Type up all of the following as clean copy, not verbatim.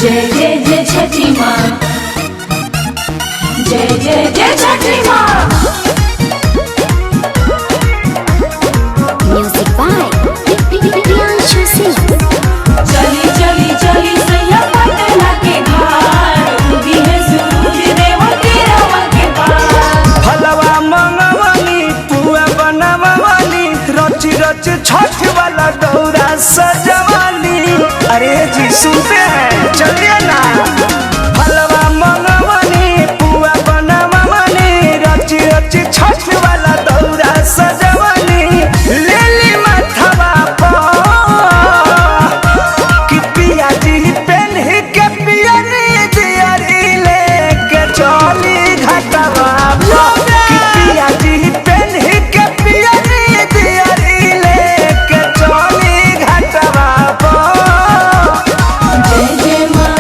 जय जय जय छठी माँ, जय जय जय छठी माँ। Music by Priyanshu Singh. चली चली चली सैया पटना के घाट, उगी है सूरज देव तेरा के पार। फलवा मंगवानी पुआ बनवानी, रच रच छठ वाला दौरा सजवानी। अरे जी सुनते हैं, चलिए ना। फलवा मंगवानी पुआ बनवानी, रच रच छठ वाला दौरा सजवानी। ले ली माथवा पर कि पिया जी पेन्ह के पियरी दियरी लेके चली घाटवा पर। कि पिया जी पेन्ह के पियरी दियरी लेके चली घाटवा पर। जय जय माँ,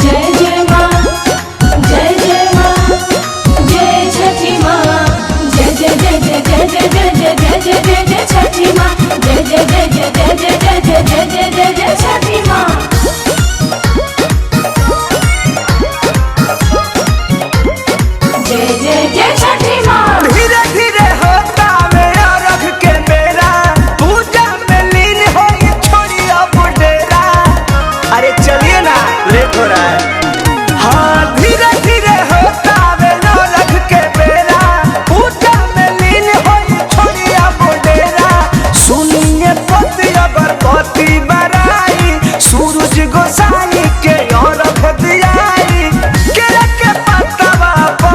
जय जय माँ, जय जय माँ, जय छठी माँ। जय जय जय जय जय जय जय जय जय जय जय जय छठी माँ। जय जय जय जय जय जय जय जय जय जय जय जय छठी माँ। जय जय जय छठी माँ। धीरे धीरे होता मेरा रख के बेरा, पूजा में लीन होई छोड़ी अब डेरा। अरे चलिए ना, लेट हो रहा है। हाँ धीरे धीरे होता मेरा रख के बेरा, पूजा में लीन होई छोड़ी अब डेरा। सुनिए पति अगरबत्ती बराई, सूरज गोसाई के और रख दियाई। केरा के पत्तवा पर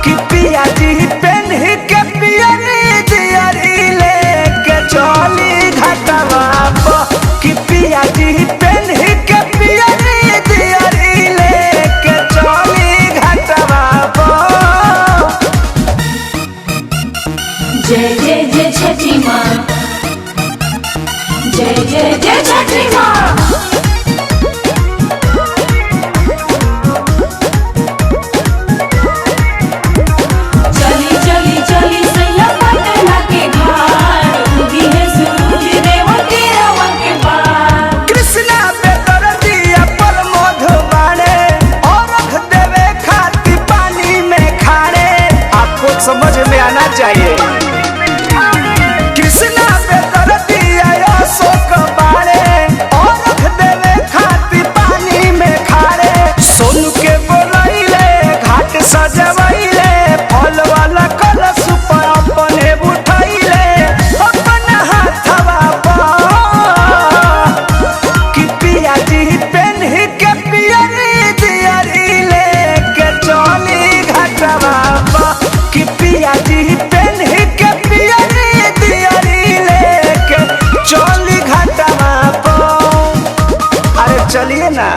कि पिया जी पेन्ह के पियरी दियरी लेके चली घाटवा पर। कि पिया जी पेन्ह के पियरी दियरी लेके चली घाटवा पर। जय जय जय छठी माँ, जय जय जय छठी माँ। चली चली चली सैया पटना के घाट, उगी है सूरज देव तेरा के पार। कृष्णा पे दर्दिया पर मधुबाने, और रख देवे खाती पानी में खाने। आपको समझ में आना चाहिए। कृष्णा पे दर्दिया अशोक बाड़े, और रख देवे खाती पानी में खाने। सोनू के बोलैले घाट सजवैले, फल वाला कलश पर अपने उठैले अपन हाथवा पर। कि पिया जी पेन्ह के पियरी दियरी लेके चली घाटवा पर। कि पिया जी पेन्ह के पियरी दियरी लेके चली घाटवा पर। अरे चलिए ना।